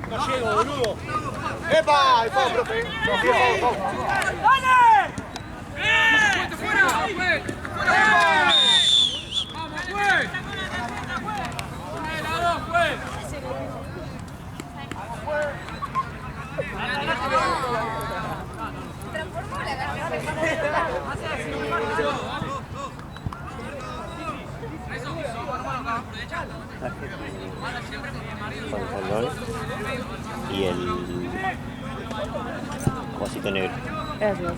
No llego, boludo. ¡Epa! ¡El pavo, profe! No, sí, el pavo. ¡Dale! ¡Bien! ¡Fuera! ¡Fuera! ¡Vamos, pues! Transformó la gana. Pantalón y el cosito negro. Gracias.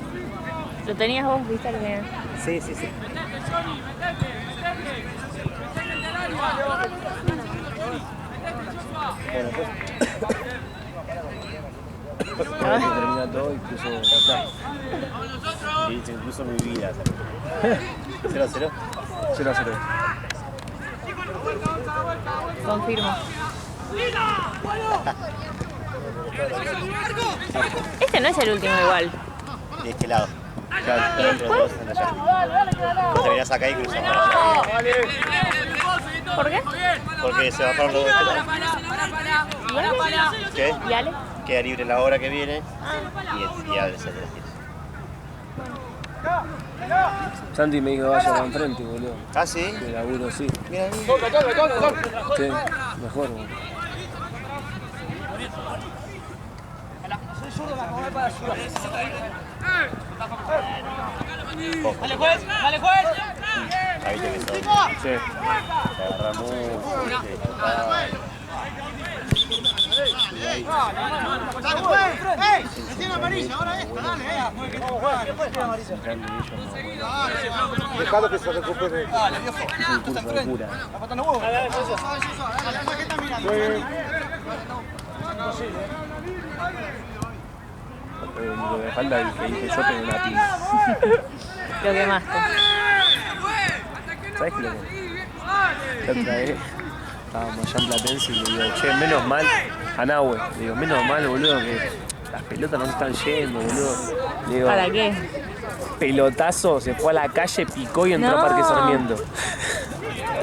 ¿Lo tenías vos, viste? Lo tenías. Sí, sí, sí. Bueno, pues termina todo, incluso acá. Y dice incluso mi vida. 0-0. 0-0. Confirmo. Este no es el último igual. De este lado. ¿Y después? Vos te venís acá y cruzás para allá. ¿Por qué? Porque se bajaron los dos de este lado. ¿Qué? ¿Y Ale? Queda libre la hora que viene y ya se te las tira. Santi me dijo que vaya para enfrente, boludo. ¿Ah, sí? De laburo, sí. Mira, mira. Sí, mejor, boludo. ¡Dale, juez! ¡Dale, juez! Ahí te ves. Sí. Te agarramos. ¡Dale, juez! ¡Ey! ¡Me tiene amarilla ahora esta! ¡Dale, ¡Vamos, juega! ¿Qué puede tener amarilla? Dejalo que se recupere. Dale, viejo. La pata no huevo. Dale, eso. Dale, ¿qué está mirando? Lo de espalda y que dije yo tengo una tía. Lo quemaste. ¿Sabes qué lo que? La otra vez estábamos allá en Platense y le digo, che, menos mal, a Nahue, le digo, menos mal, boludo, que las pelotas no se están yendo, boludo. Le digo, ¿Para qué? pelotazo, se fue a la calle, picó y entró No. a Parque Sarmiento.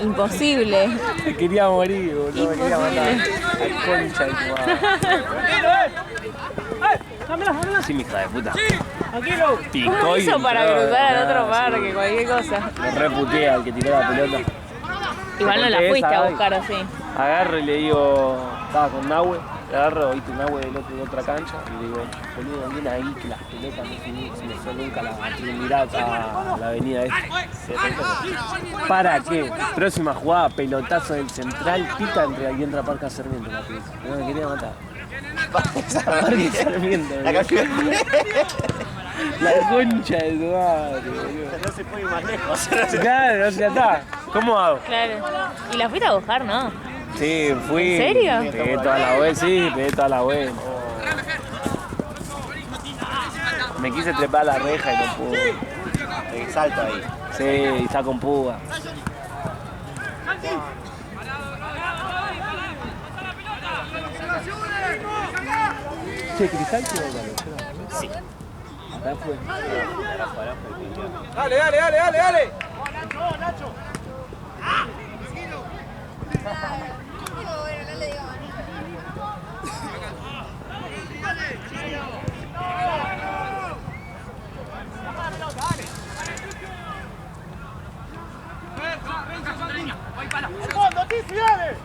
Imposible. Me quería morir, boludo, me quería matar. Imposible. La concha de tu madre. Sí, mi hija de puta. Picó ¿Cómo y hizo para entró, cruzar al otro sí. parque? Cualquier cosa. Me reputea al que tiró la pelota. Igual no la Conté fuiste esa, a buscar así. Agarro y le digo, estaba con Nahue, le agarro, viste, Nahue de otra cancha, y le digo, boludo, viene ahí que las pelotas no se nunca la Trinidad a la avenida esta. ¿Para qué? Próxima jugada, pelotazo del central, pica y entra Parque Sarmiento la pelota. No me quería matar. Parque Sarmiento, La cambió. la concha de tu madre, boludo. No se puede ir más lejos. Claro, ya está. ¿Cómo hago? Claro. ¿Y la fuiste a buscar, no? Sí, fui. ¿En serio? Pegué toda la vuelta, sí, pegué toda la vuelta. Me quise trepar a la reja y no pude. Salto ahí. Sí, y está con púa. Che, Cristal quedó la Sí. acá fue. Dale, dale, dale, dale, dale. Bueno, no le digo más. ¡El fondo, Tizi, dale!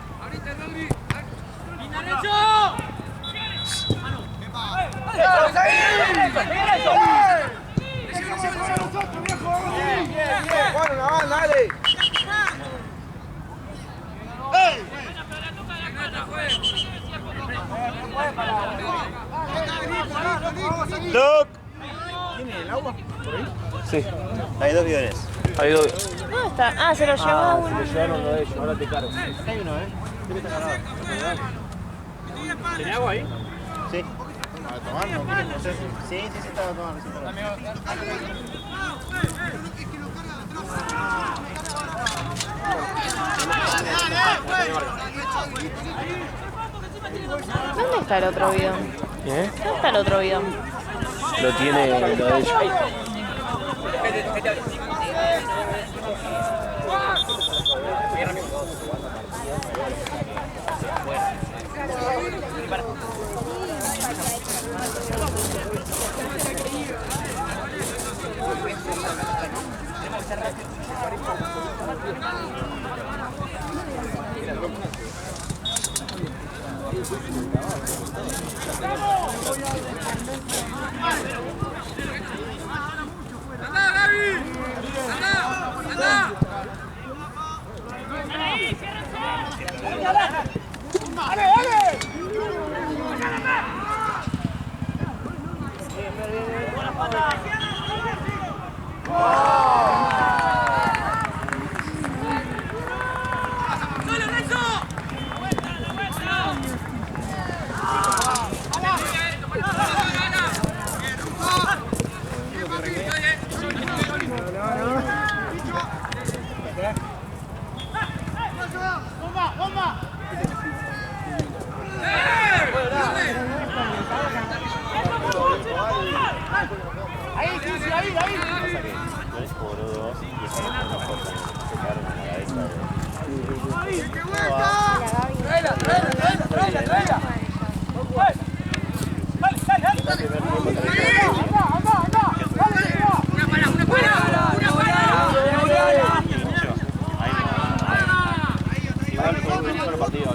agua? ¿Por ahí? Sí, Hay dos bidones. hay dos. ¿Dónde está? Ah, se lo llevó Ah, uno. se lo llevaron los de ellos, ahora te cargo. Acá hay uno, ¿Qué está cargado? ¿Tiene agua ahí? Sí. ¿A tomar? ¿No quieres? No sé. Sí, estaba tomando. Sí, estaba. Amigo, ¿Dónde está el otro bidón? ¿Eh? ¿Dónde está el otro bidón? Lo tiene lo de ellos.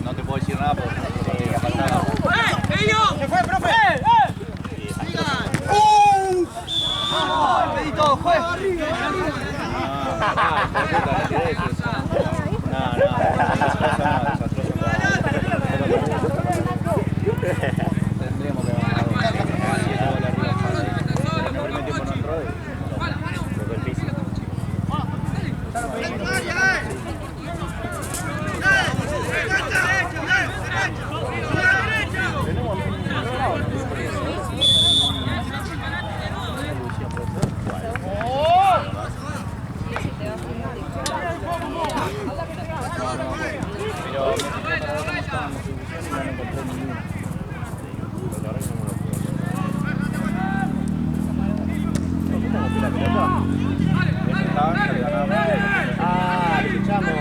No te puedo decir nada porque ha faltado. ¿Qué fue, profe? ¡Pedí todo, juez! Tendríamos que ganar. El primer tiempo no entró y lo que el físico. Ah, le escuchamos.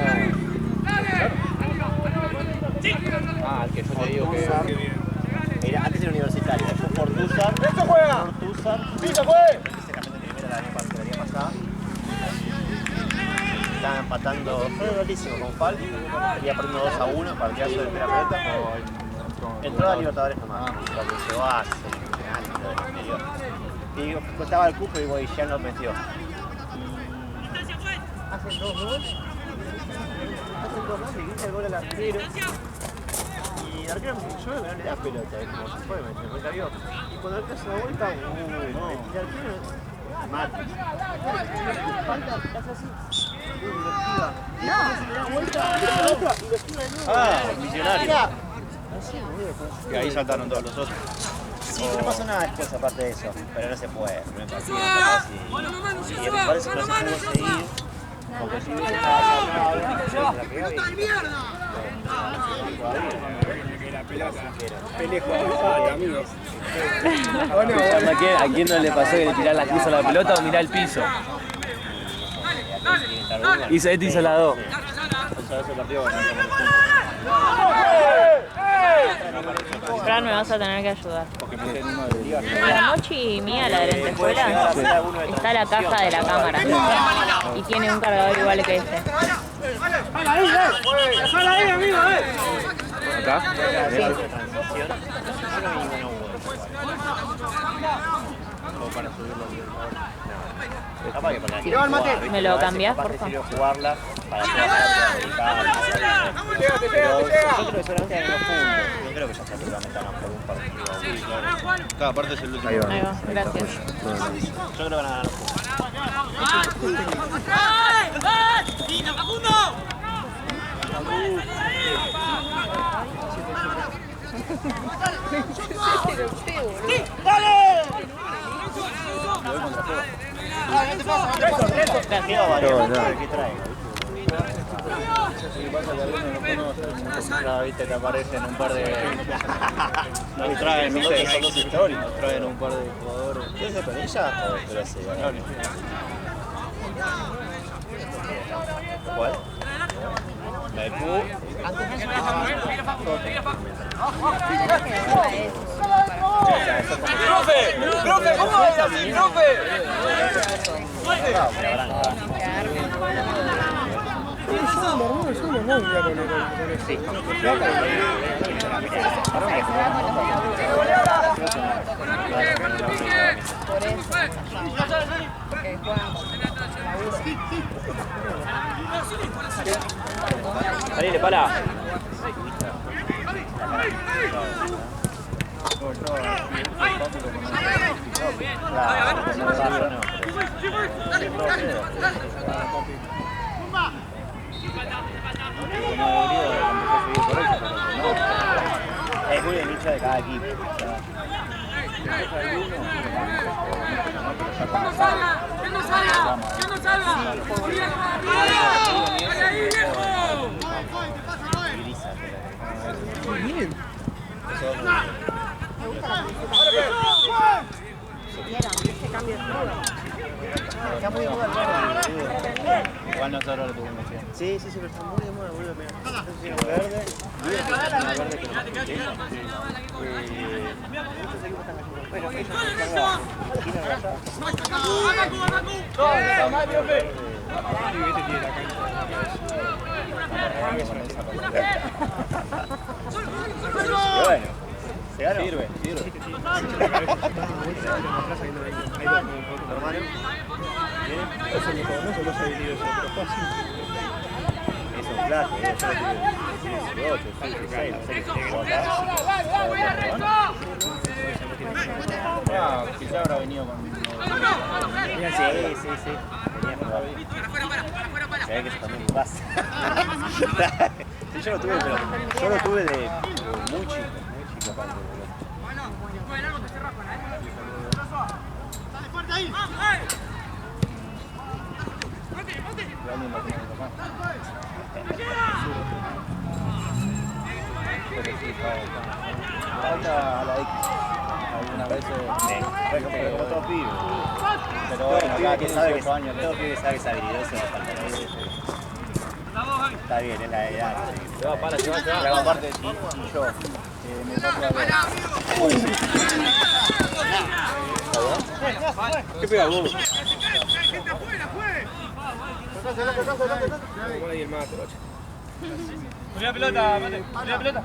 Ah, el que yo te digo que era antes era universitario, después Fortuzar. ¡Esto juega! Fortuzar. ¡Sí, se fue! Se cambió de primera la año pasada. Estaban empatando, fue rotísimo con Fal. Iba perdiendo 2-1, partidazo de primera pelota. Entró a Libertadores nomás, lo que llegó a semifinal del exterior. Y costaba el cupo y ya lo metió. Hacen 2 goles. Le quita el gol al arquero. Y el arquero yo no le da pelota, como se fue, me cabió. Y cuando el arquero se da vuelta, no. Y el arquero mata. Falta, hace así. Ah, misionario. Y ahí saltaron todos los otros. Sí, pero no pasa nada después aparte de eso. Pero no se puede. No partido, y me parece que no se pudo seguir. Porque si hubiese estado sacado, la pegaba y... ¿A quién no le pasó que le tirara la cruz a la pelota o mirar el piso? Hizo este, hizo la 2. Fran, me vas a tener que ayudar. La Mochi mía, la de la escuela, está la caja de la cámara. Y tiene un cargador igual que este. ¡Déjala ahí, amigo! ¿Acá? Sí. Capaz que para Tiró al mate. ¿Me lo cambiás, por favor? favor? Sirve jugarla para hacer pero yo creo que solamente hay 2 puntos. Yo creo que ya seguramente van a por un partido. Sí, claro. Cada parte es el último. Ahí va, gracias. Yo creo que van a ganar los puntos. ¿Qué trae? No, viste, te aparecen un par de... Nos traen, no sé, son 2 históricos. Nos traen un par de jugadores. ¿Qué es con ella? Pero sí, ¿cuál? La de Q. ¡Profe! ¿Cómo va así, profe? Salile, pala. Es muy el nicho de cada equipo. ¡Que no salga! ¡Que no salga! ¡Que no salga! ¡Vaya ahí, viejo! Igual nosotros lo tuvimos bien. Sí, pero está muy de moda, boludo. Mira, verde. Verde que muchos equipos están haciendo. Pero bueno, se ganó. Sirve. Hermano. Eso no son los habilidosos, pero fue así. Es un flash, yo lo tuve 18, 16, no sé qué Quizá habrá venido con... Sí. Venía con David. Se ve que eso también pasa. Sí, yo lo tuve, pero yo lo tuve de muy chico aparte. Falta a la X. Algunas veces... Pero como todos pibes. Pero bueno, acá tiene 18 años. Todo pibe sabe que es habilidoso, falta la X. Está bien, es la edad. Se va, para, se va. Pero aparte, si yo me paso a ver... ¿Qué pega, Bobo? Pon ahí el mate, bache. ¡Poné la pelota, mate! ¡Poné la pelota!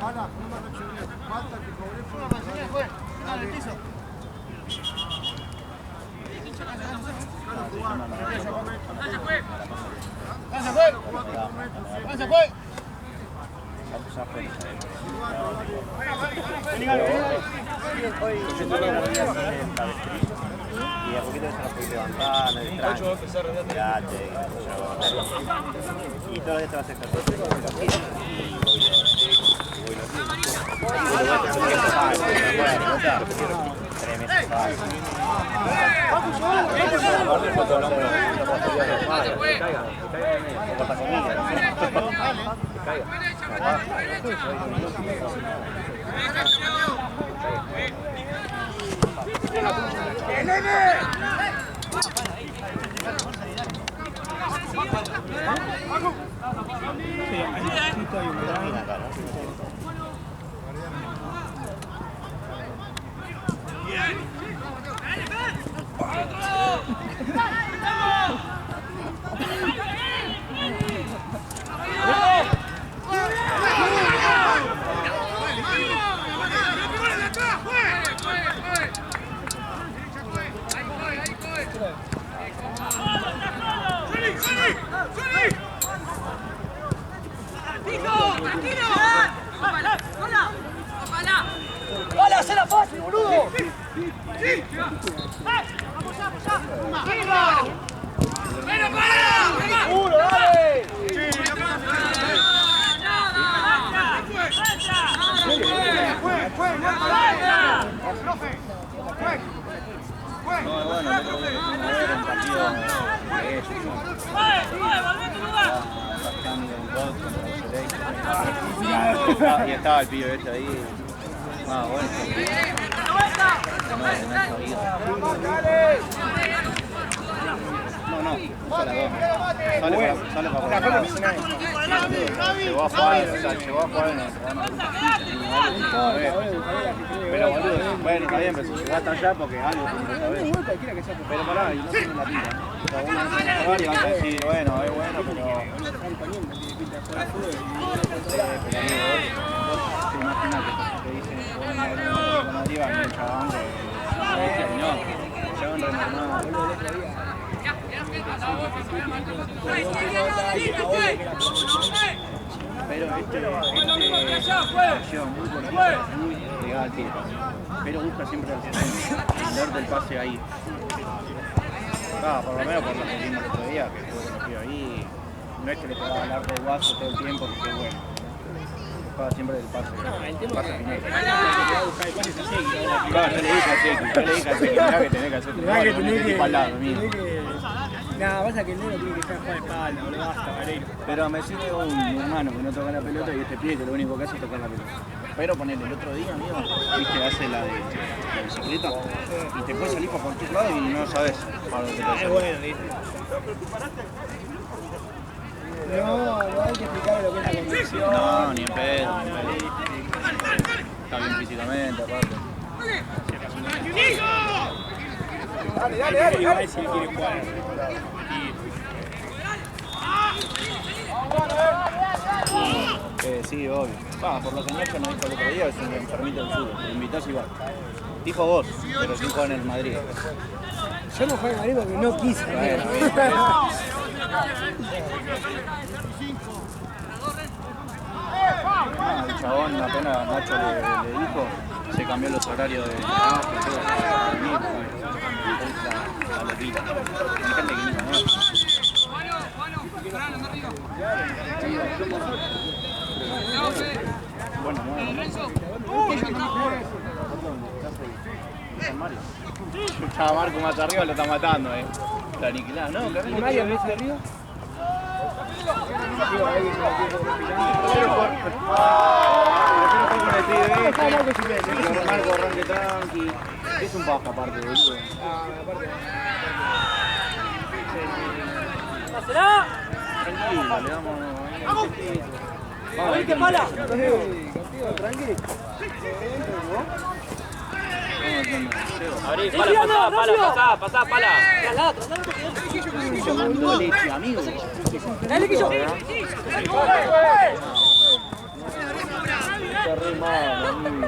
Y a poquito se lo puede levantar, no es tranquilo. Y todos los días te vas a hacer No, bueno, el otro día que fuimos a ver un partido de ellos. Rascando un gol contra el Soleil. Y estaba el pibe este ahí. Ah, bueno. No, usa la goma. Sale para jugar. Llegó a jugar en el programa. Pero boludo, bueno, está bien, pero si llegó hasta allá porque algo tiene que saber. Pero pará, y no tiene la pinta. O sea, uno no tiene que y van a decir, bueno, es bueno, pero... Imagínate, te dicen, bueno, con arriba hay un chabón que... No, un chabón renormado. Pero este lleva muy pegada al tiro, pero busca siempre el del pase ahí. Por lo menos por lo que vimos el otro día, que fue conocido ahí, no es que le pegaba al arco de Guaso todo el tiempo, porque es bueno. Buscaba siempre del pase. Pase final. Claro, yo le dije a Seki, mirá que tenés que hacer tu al lado, amigo. Nada, pasa que el negro tiene que estar jugando espalda, boludo, basta, Vareiro. Pero me sirve un hermano que no toca la pelota y este pibe que lo único que hace es tocar la pelota. Pero ponele el otro día, amigo, viste, hace la de la bicicleta y te puedes salir por cualquier lado y no sabes para dónde te puedes salir. Es bueno, ¿viste? No hay que explicarle lo que es la condición. No, ni en pedo, Está bien físicamente, aparte. Dale. Igual si él quiere jugar. Sí, obvio. Por lo que Nacho nos dijo el otro día, es un enfermito del fútbol. Lo invitás igual. Dijo vos, pero sí juega en el Madrid. Yo no juego en Madrid porque no quise. El chabón apenas Nacho le dijo, se cambió los horarios de trabajo y todo. A la vida. Hay gente que no conoce. Bueno, Escuchaba a Marco más arriba, lo está matando, Está aniquilado, ¿no? Mario, ¿no es de Río? Marco arranque tranqui. Es un baja aparte de eso. Tranquilo, le damos. ¡Vamos! ¡Qué mala! Tranquilo. Abrí, pala, pasá, pala. Tomando leche, amigo. Dale que yo. Está re mal, amigo.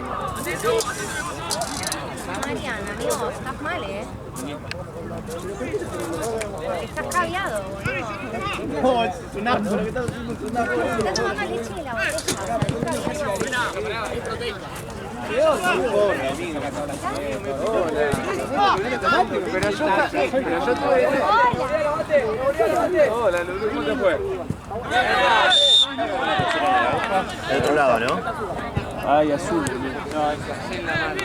Mariana, amigo, estás mal, Estás caviado, boludo. No, es un acto, lo que estás haciendo es un acto. Estás tomando leche de la botella. Pobre amigo. Pero yo tuve... Hola, Lulu, ¿cómo te fue? Del otro lado, ¿no? Ay, azul. No, es así en la mano.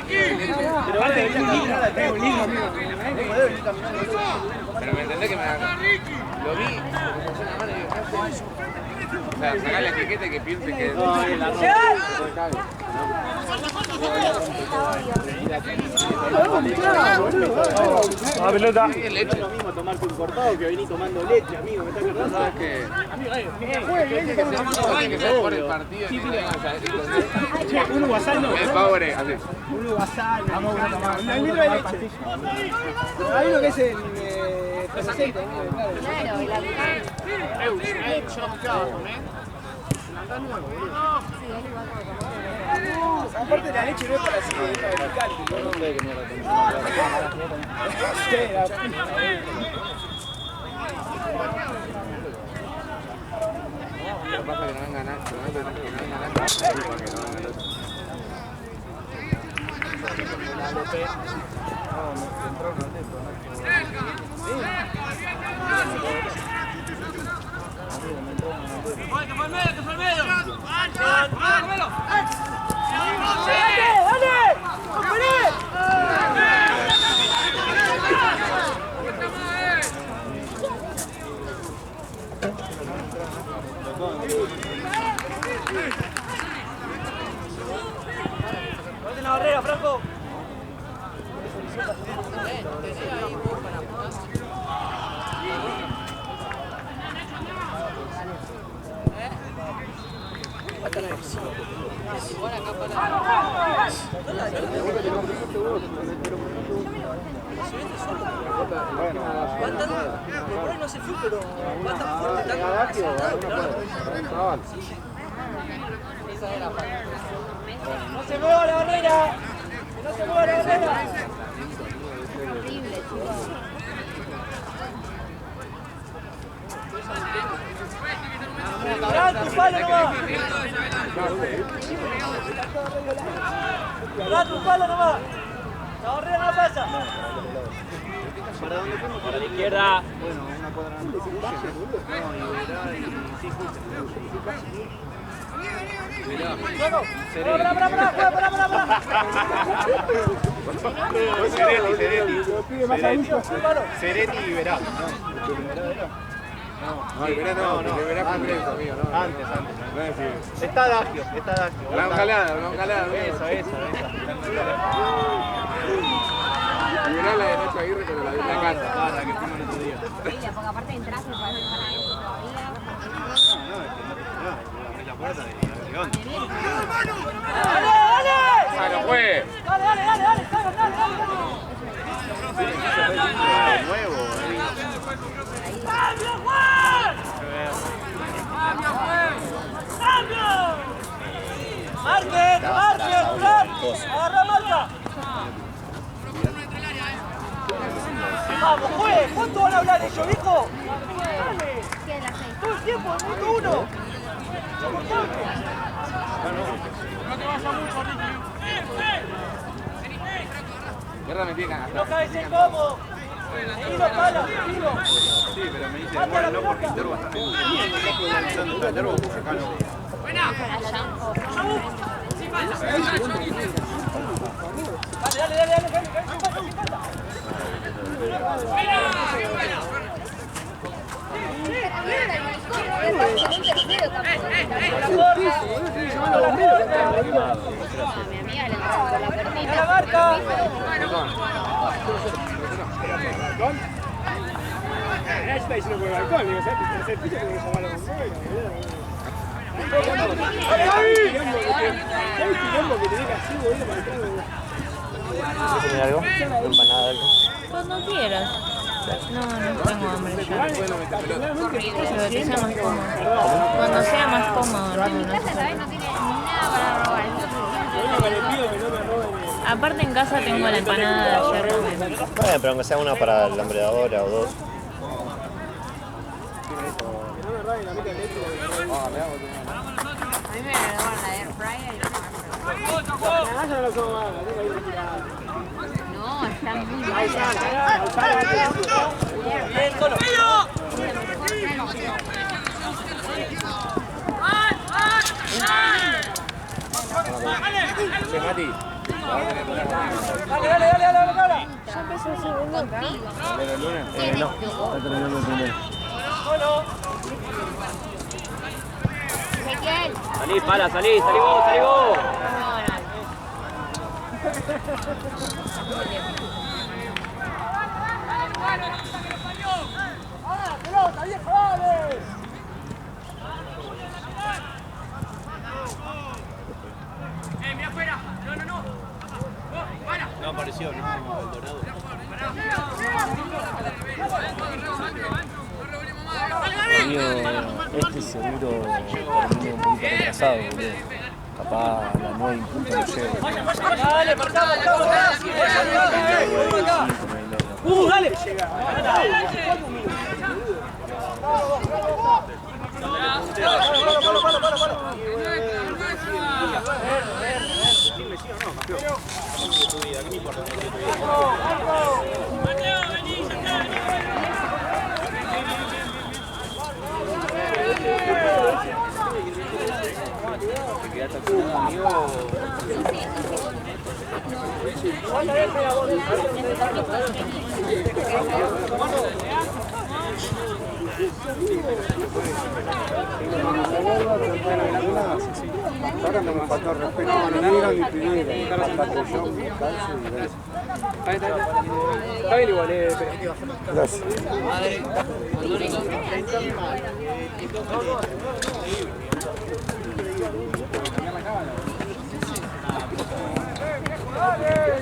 Pero antes de venir a caminar, tengo un libro, amigo. No puedo venir caminando. Pero me entendés que me lo vi, me puso en la mano y digo, ¿qué haces? O sea, sacá la etiqueta y que piense que... Ah, pelota. Es lo mismo tomarte un cortado que venir tomando leche, amigo. ¿Me estás acordando? ¿Sabes qué? Tiene que ser por el partido. Un guasal no. El pobre, así. Un guasal. Vamos a tomar. Un litro de leche. Hay uno que es el... presente, Claro, y la aparte la leche no es para seguir, es para picar. No sé qué mierda Lo que pasa es que no venga Nacho, no venga Nacho, porque no venga Nacho. No se fue, pero va tan fuerte, tan claro. ¡No se mueva la barrera! ¡No se mueva la barrera! Horrible, chicos. ¡Gran tu palo nomás! ¡Gran tu palo nomás! ¡La barrera no pasa! ¿Para dónde fuimos? Para la izquierda. Bueno, una cuadra antes. No, y Verá y sí, fuiste. Sereni y Verá. No, el Verá no, amigo, no. Antes. Está Adagio. Una calada. Eso. Y mirá la de Nacho Aguirre con la de la casa. Para que fuimos el otro día. Horrible, porque aparte entraste para dejar a eso todavía. No, es que no abrí la puerta y levanta. ¡Dale! ¡Ah, no fue! ¡Dale! Nuevo. ¡Cambio, Juan! ¡Cambio! ¡Marque! ¡Agarra marca! ¡Vamos, juez! ¿Cuánto van a hablar ellos, viejo? ¡Dale! ¿Qué? Las 6. ¡Todo el tiempo, el mundo uno! Guerra me tiene ganas. ¡No caes en cómodo! ¡Seguilo, palo! ¡Seguilo! Sí, pero me dice igual no porque Intervo está analizando está Intervo, pues acá no. Dale. Mi amiga le agarró la permita. ¡La marca! Está diciendo por el balcón, digo, ¿sabes? El tercer piso tengo que llamar a los bomberos. ¿Sabes el quilombo que tenés que hacer, boludo, para entrar? ¿Tiene algo? ¿Empanada algo? Cuando quieras. No tengo hambre ya. Pero que sea más cómodo. Cuando sea más cómodo, En mi casa, ¿sabes? No tiene nada para robar. Aparte en casa tengo la empanada de ayer también. Bueno, pero aunque sea una para el hambre de ahora o dos. A mí me regalaron la air fryer y no, están muy mal. Che, Mati. Dale, cara. Ya empezó el segundo contigo. No, está terminando el primero. Ezequiel. Salí, pala, salí vos. ¡Pelota, viejo, dale! No apareció, ¿no? El Dorado. Este seguro termina un poquito retrasado, boludo. Capaz a las 9 en punto no llego. Dale, marcamos. Dale. ¿Te quedaste con un amigo? Ahora no me faltó respeto a Nero ni Pineda. Hasta que yo me canso y ves. Está bien igual, Gracias. Madre,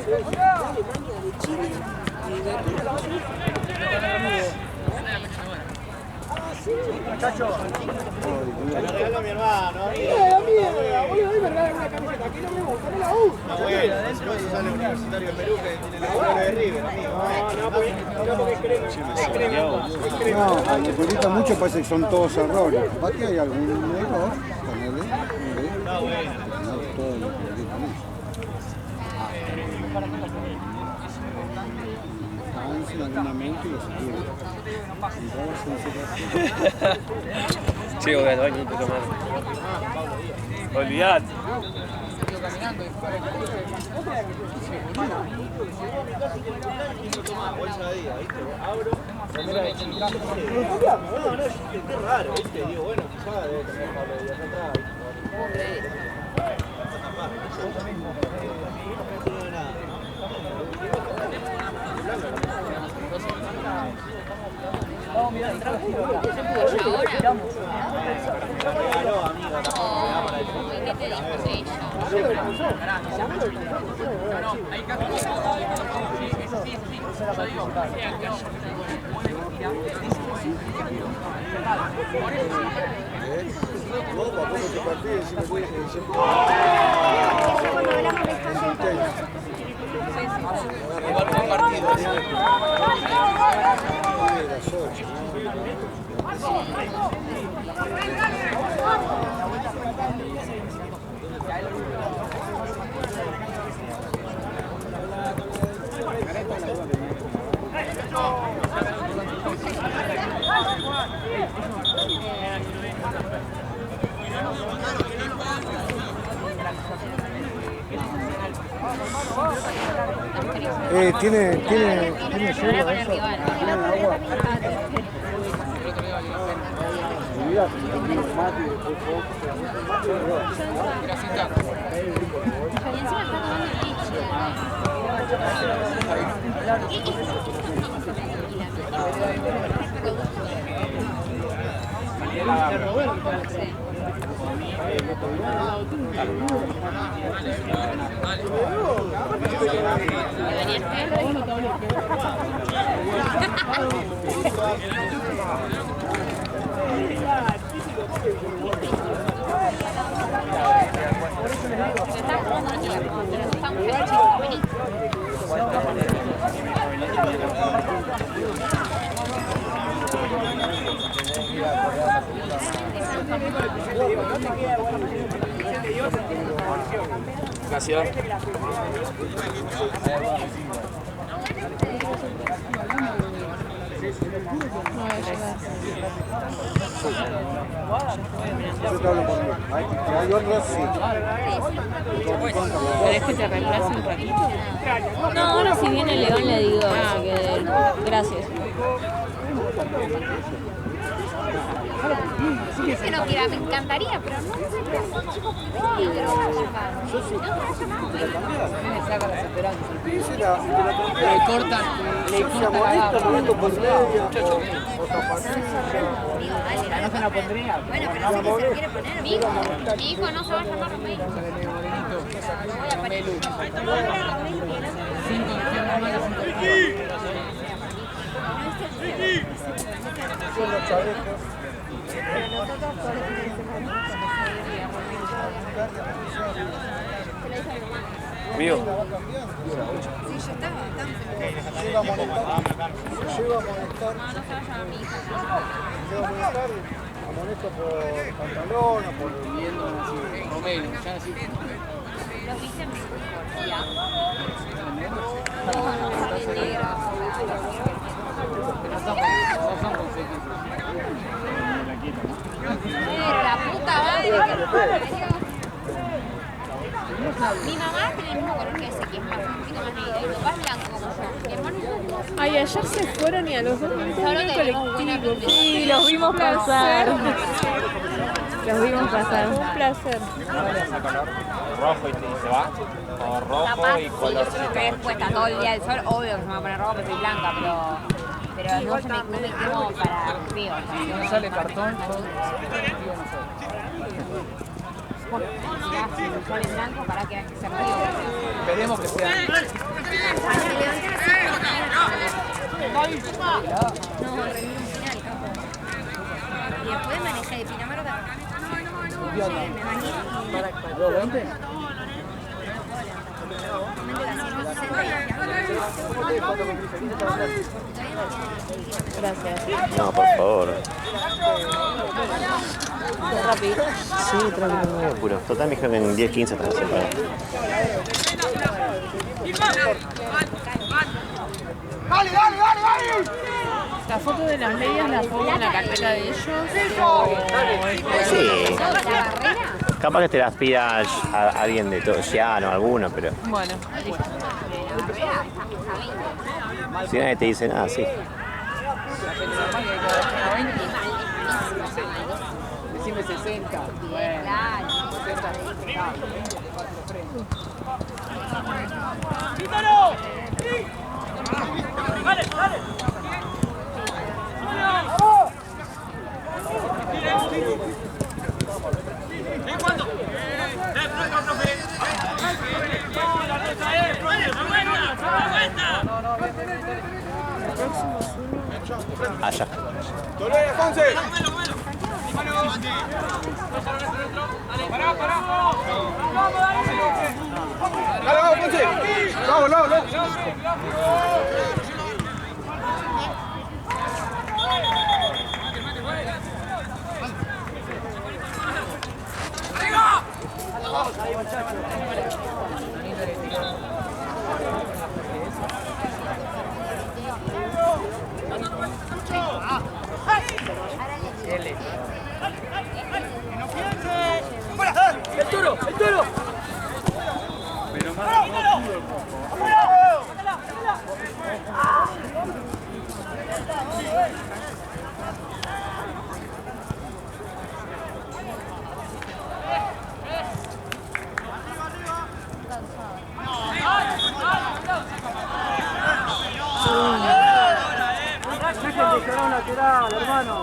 Alemania, de Chile y de toda la otra. Muchacho, me lo regaló mi hermano. Mira, boludo, me regalan una camiseta. Aquí no me gusta, no la uso. No, bueno, adentro eso sale Universitario de Perú que tiene la bola de River, amigo. No, porque es crema. No, cuando cuesta mucho parece que son todos errores. Capaz que hay algún error, ponele. No, bueno. No todo lo que gritan eso. Avance algunamente y lo saludan. Sí, voy al baño y te tomar. Olvidate. Bolsa de día, ¿viste? Abro, remera de Chicago. No, es raro, ¿viste? Digo, bueno, quizás debe tener Pablo Díaz atrás. No crees. No nada. ¿Ahora? Regaló, amiga, tampoco me da para decir. ¿Qué te dijo ella? Vos, ¿a poco te partís? Igual buen partido. ¿Tiene hielo eso? ¿Tiene agua? Gracias. Hay otros, sí. ¿Querés que te reemplace un ratito? No, ahora si viene León le digo que gracias. Ese no quiera, me encantaría, pero no sé. Sí, pero Me saca las esperanzas. Le cortan, le quitan la no se la pondría. Bueno, pero si se quiere poner. Mi hijo no se va a llamar Romero. Voy a poner. Mío. Sí, yo estaba. Llega a molestar. Llega a molestar. No, no se va a llamar mi hijo. Llega a molestar. Amonesto por pantalón o por viendo así. Romero, ya así. Los viste mejor. Ya. No, son negros. Pero la puta madre que nos parió. Mi mamá tiene el mismo color que ese, que es más un poquito más negro. Mi papá es blanco como yo. Mi hermano es Ay, ayer se fueron y a los dos solo en tenemos buena colectivo. Sí, los vimos pasar. Los vimos pasar. Un placer. Rojo y se va. O rojo capaz, y sí, color. yo creo que expuesta todo el día del sol. Obvio que se me va a poner rojo porque soy blanca, pero no se me quemo para frío. No sale cartón. Si sale blanco para que se ríe. Esperemos que sea. No, rendir un final, capo. Y después manejé de Pinamar de acá. Me bañé y... ¿220? Gracias. No, por favor. Rápido. Sí, tranquilo, no me apuro. Total, me dijeron que en 10-15 están separados. ¡Dale, dale, dale, dale! ¿La foto de las medias la pongo en la carpeta de ellos? Sí. Capaz que te las pida a alguien de todo, Ciano, alguno, pero Bueno, listo. si nadie te dice nada, sí. Decime 60. Bueno, 60. ¡Dale, dale! ¿En cuánto? Profe. Allá. ¡Toledo, Ponce! ¡Pará! ¡Vamos, Ponce! ¡Vamos! ¡El toro! Pero más. Lateral, hermano.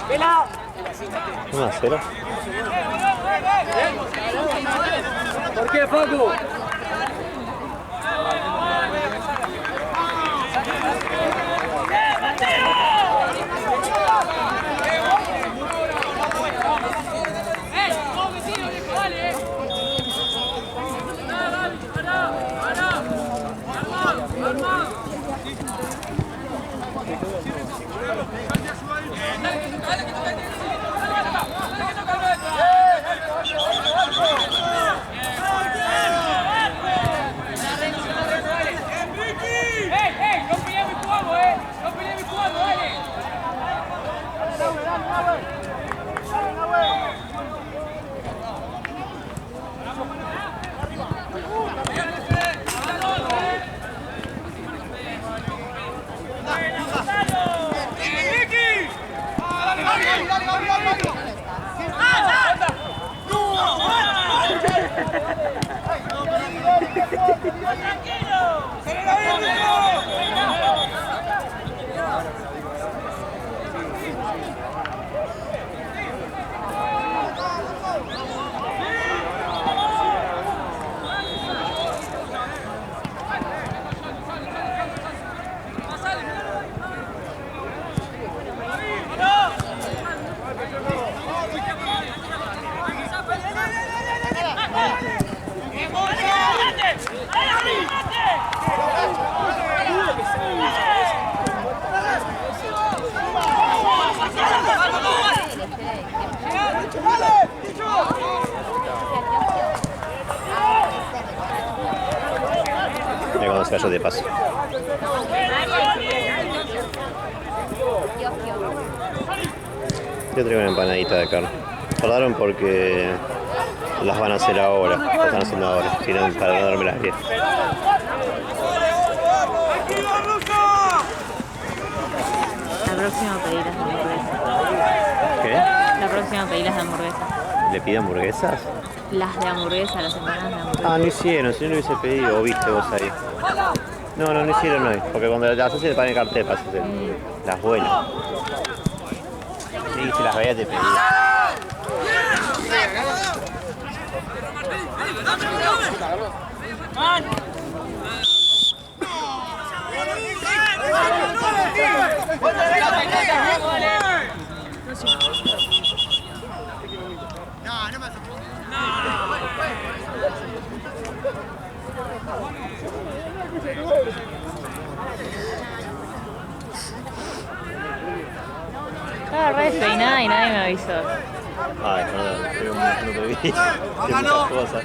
¡Vela! 1-0. ¿Por qué, Facu? Me cuando se cayó de paso. Yo traigo una empanadita de carne. Tardaron porque las van a hacer ahora, las están haciendo ahora, tienen para no darme las 10. La próxima pedirás de hamburguesas. ¿Qué? La próxima pedirás de hamburguesas. ¿Le pide hamburguesas? Las de hamburguesa, las empanadas de hamburguesa. Ah, no hicieron, si no lo hubiese pedido, o viste vos ahí. No hicieron hoy, porque cuando las haces le ponen cartel para hacer las buenas. Sí, se las veía te pedí. Estaba re despeinada y nadie me avisó. Ay, perdón, no te vi. Hay muchas cosas.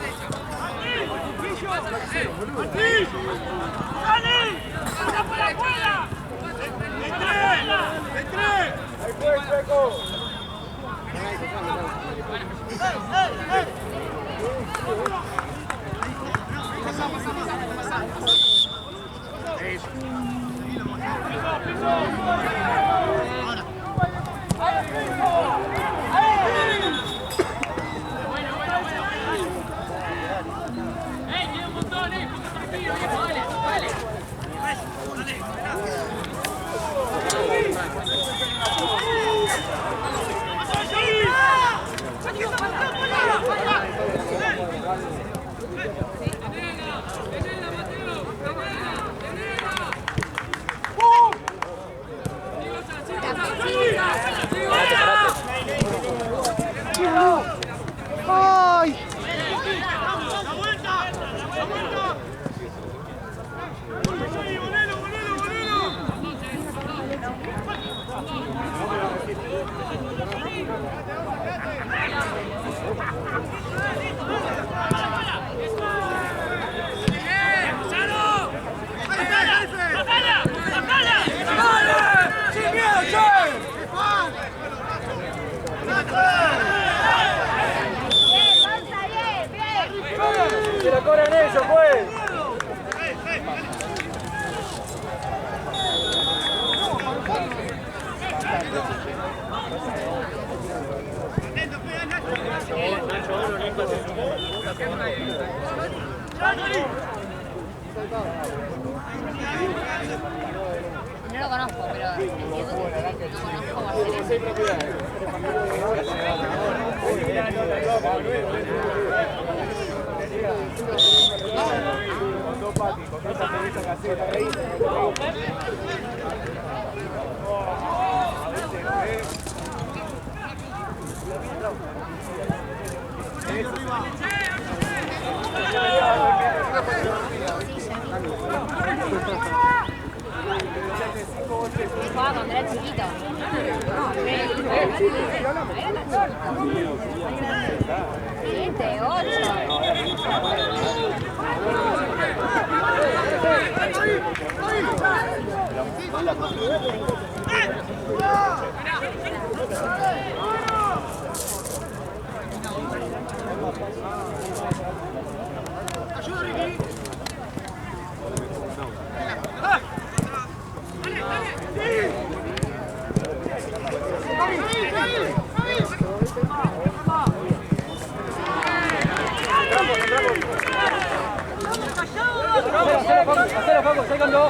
¡Ay! ¡Que la cobran ellos, pues! No lo conozco, pero entiendo que no conozco cómo hacer jugaba cuando era chiquito. Siete, ocho. ¡Ayuda, Ricky! Hacelo, Facu, sacando.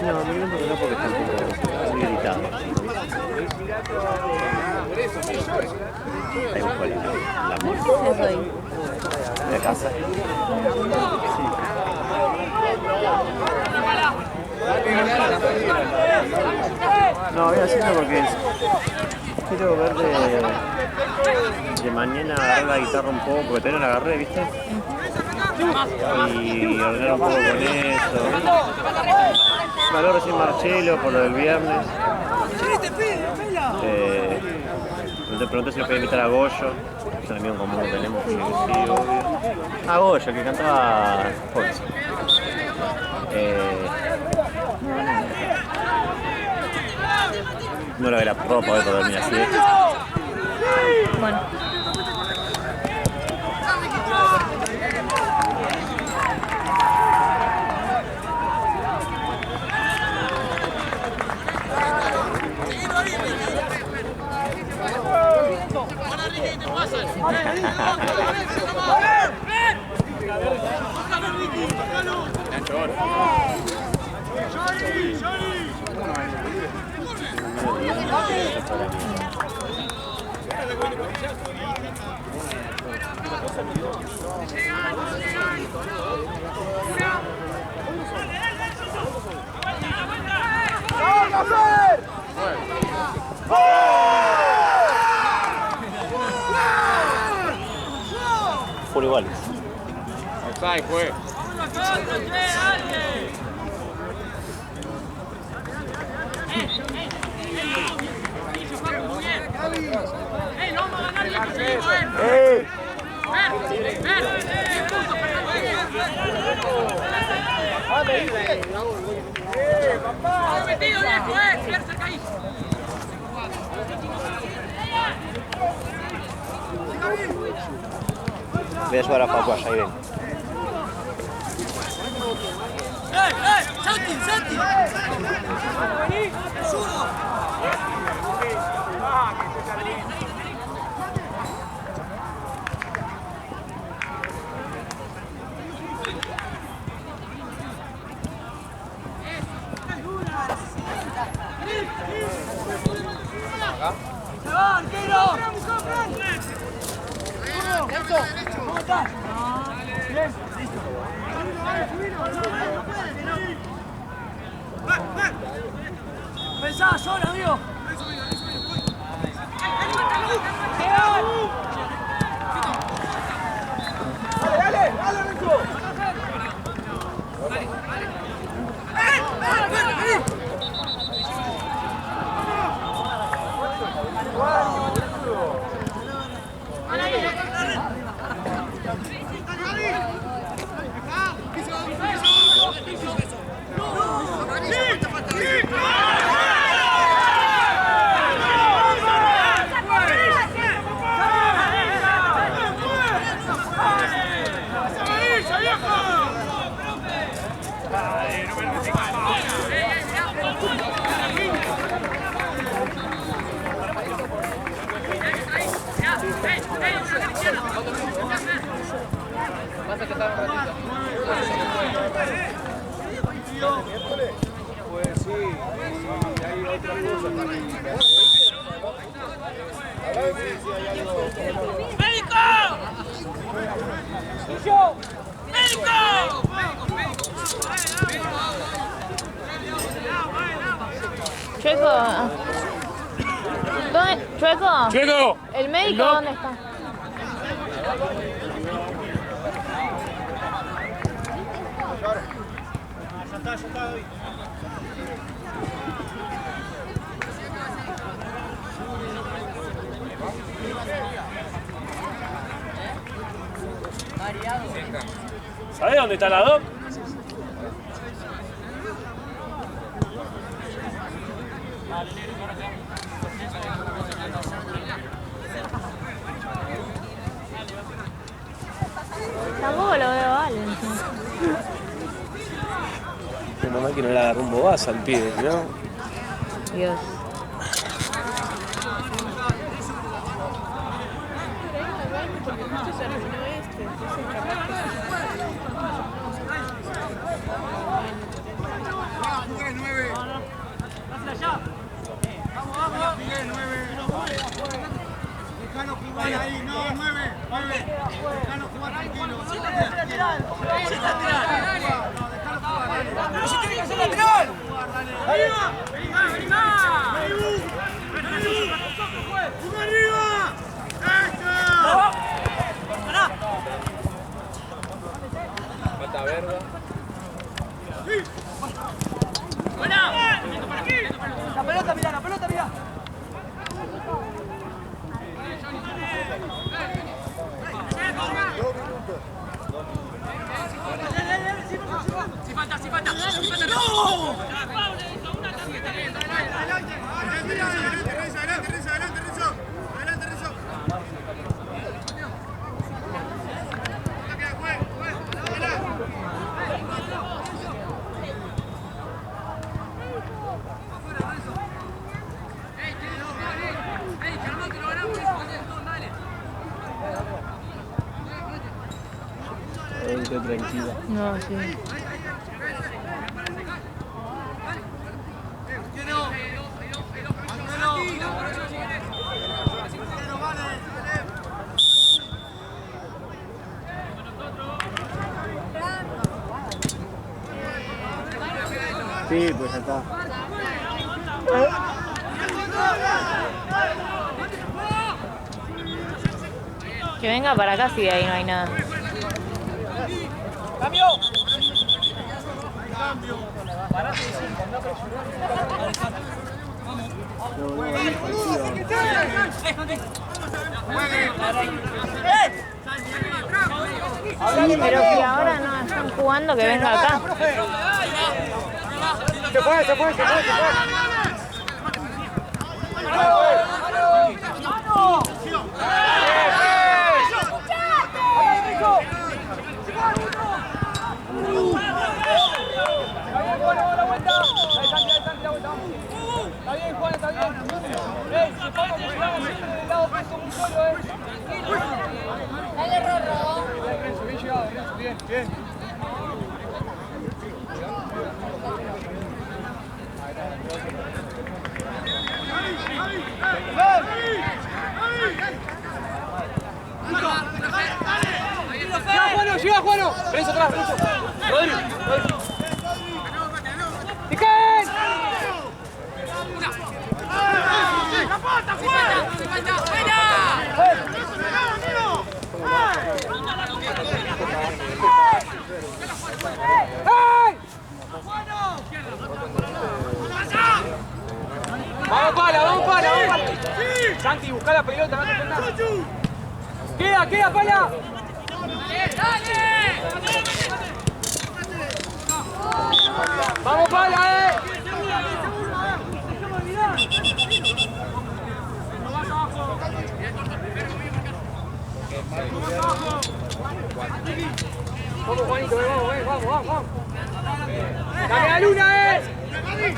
No, me no porque está un poco muy gritado. Ahí busco la moto. Eso ahí. De casa. No, voy haciendo porque quiero ver de mañana agarrar la guitarra un poco, porque todavía no la agarré, ¿viste? Y ordenar un poco con eso. Valor recién Marcelo por lo del viernes. Me pregunté si le podía invitar a Goyo, es un amigo en común que tenemos. Sí, obvio. A Goyo, que cantaba Fox. No lo de la ropa hoy para dormir así. Bueno. Por iguales. Offside, fue. Voy a llevar a Facu allá y ven. Pensá sola, amigo. Dale, Renzo. Pues sí, hay otra cosa también. A ver si hay algo. ¡Médico! ¡Médico! Chueco. ¿Dónde? Chueco. ¡Chueco! ¿El médico dónde está? Ya está, David. ¿Sabés dónde está la Doc? Tampoco lo veo a Allen. Menos mal que no le agarró un bobazo al pibe, ¿no? Dios. Ahí, no, 9. Déjalo jugar tranquilo. ¡Pero si tiene que hacer lateral! ¡Arriba! ¡Vení más! ¡Sube arriba! ¡Esto! Falta verga. ¡Buena! La pelota, mira. Si falta. ¡No! Adelante, Renzo. Qué tranquila. No, sí. Sí, pues ya está. Que venga para acá si ahí no hay nada. ¡Cambio! Pero si ahora no están jugando, que venga acá. Se fue. Está bien, Juan, está bien. Si Pablo me lleva del lado que es como un solo, Dale, Rorro. Bien llegado, bien. Llega Juano. Renzo atrás, Renzo. Rodrigo. ¡Piquen! ¡La pata, Juan! Vamos para. Santi, busca la pelota, no te pongas. Queda, Pala. Vamos, Pala, Vamos, Juanito, vamos. La media luna,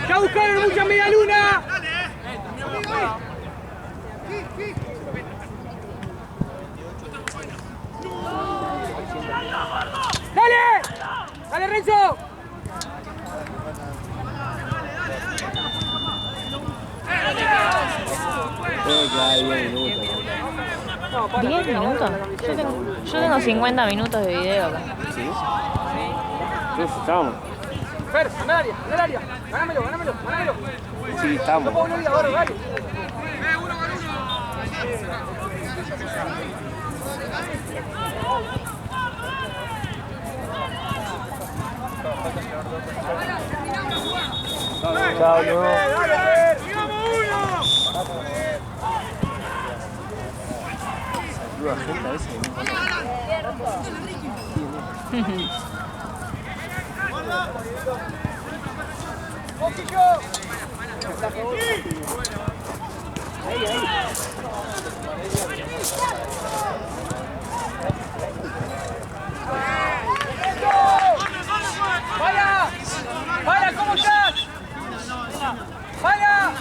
Ya buscaron mucha media luna. Dale, Renzo. ¿10 minutos? Yo tengo 50 minutos de video acá. ¿Sí? Sí, estamos. Fer, anda al área. Ganámelo. Sí, estamos. No puedo volver ahora, dale. Chao, no. ¡Dale, sigamos uno! Saluda a gente a veces. Ahí, ahí. ¡Vaya! ¡Vaya! ¿Cómo estás? ¡Vaya!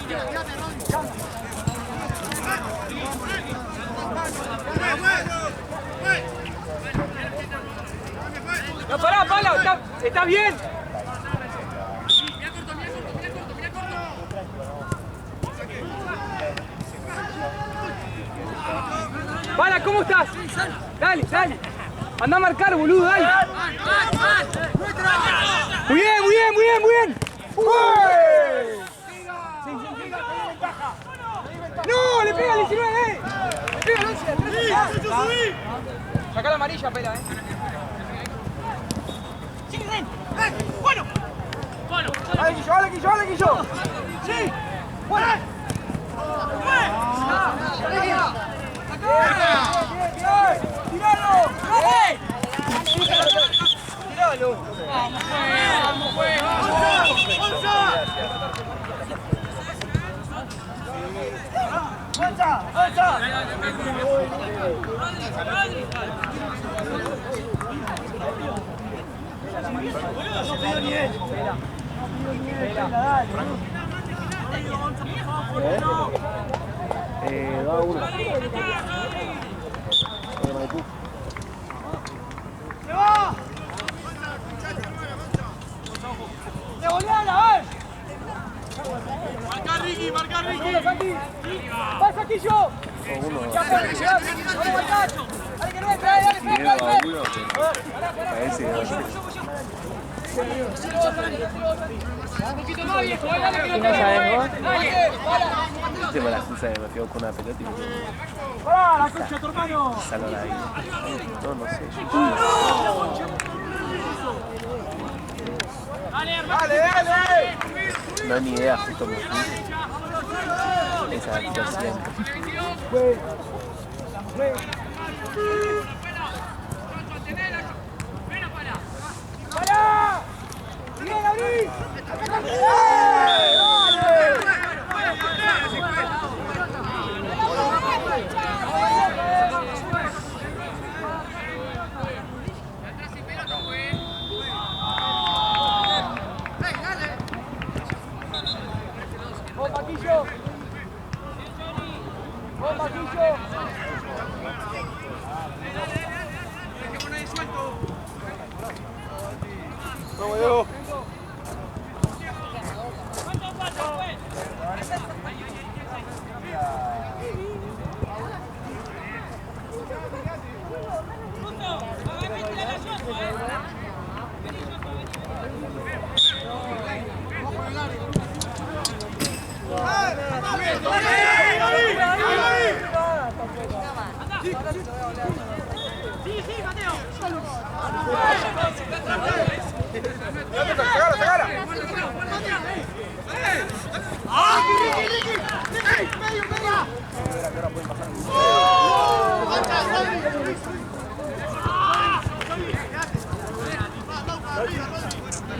No, pará, Pala, ¿estás bien? Pala, ¿cómo estás? Dale, dale. Anda a marcar, boludo, dale. Muy bien, muy bien, muy bien, muy bien. ¡No! ¡Le pega al 19, ¡Le pega al 11! Sacá la amarilla, Pela, ¡Bueno! ¡Bueno! ¡Vale, Guillo, vale, Guillo, vale, Guillo! ¡Sí! ¡Bueno! ¡Tiralo! ¡Tiralo! ¡Vamos, pues! ¡Vamos, ¡Avanza! ¡Avanza! Va uno. ¡Se va! ¡Devolviala, ¡eh! ¡Marca Ricky, marca Ricky! ¡Pasa aquí yo! ¡Ya puede llegar! ¡Vamos, Baltacho! ¡Dale que no entra, dale, Parece que va a ser. Un poquito más, viejo, dale que no ¿Y no sabes vos? Viste para la excusa de me quedo con una pelota y me quedo. ¡Pará, la concha de tu hermano! Salgo a la vida. No sé. ¡Dale, dale! No hay ni idea, justo me fui. Esa actuación. ¡Pará! ¡Bien, abrí! ¡Vos, Paquillo! ¡Vos, Paquillo! Vamos, Diego.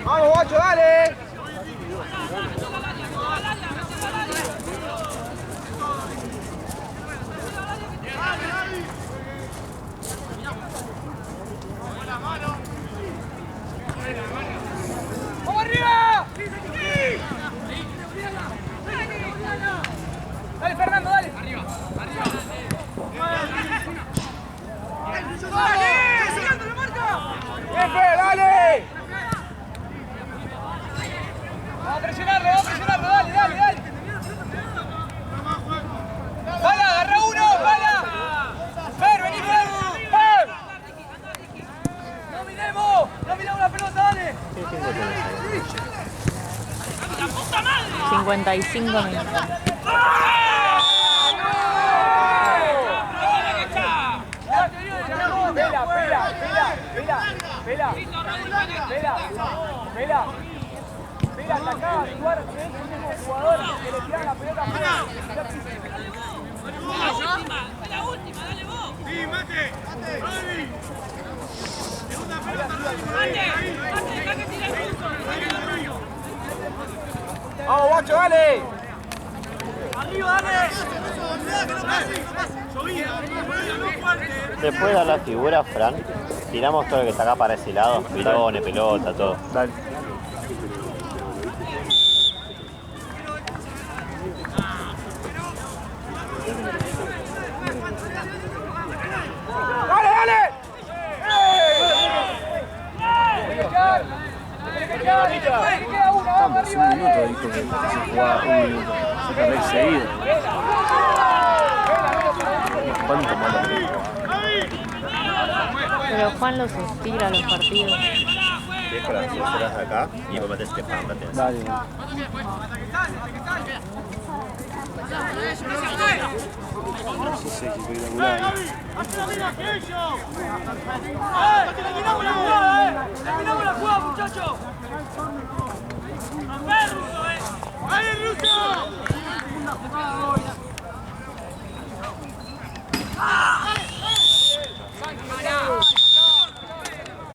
¡Vamos, guacho, dale! ¡Vamos arriba! Dale, Fernando, dale. Arriba, arriba. ¡Dale! ¡Siguiendo la marca! ¡Jefe, dale! Vamos a presionarlo, dale, dale, dale. ¡Bala, agarra uno! ¡Bala! ¡Fer, vení, Fer! ¡No miremos! ¡No miremos la pelota, dale! 55 minutos. Vela, atacá, actuar, que es el mismo jugador que le tira la pelota. La última, dale vos. muchachos, dale. Arriba, dale. Después de dar la figura, Fran, tiramos todo lo que está acá para ese lado. Pilones, pelota, todo. Dale. ¡Dale, dale! Estamos, un minuto dijo que se jugaba un minuto. Se carrera seguido. ¿Cuánto malo? Pero Juan los estira los partidos. Dejo las 10 horas de acá y después metes este pan. Dale. Sí, espectacular. ¡Terminamos la jugada, ¡Terminamos la jugada, muchachos! ¡A ver, Russo, ¡Ahí, Russo!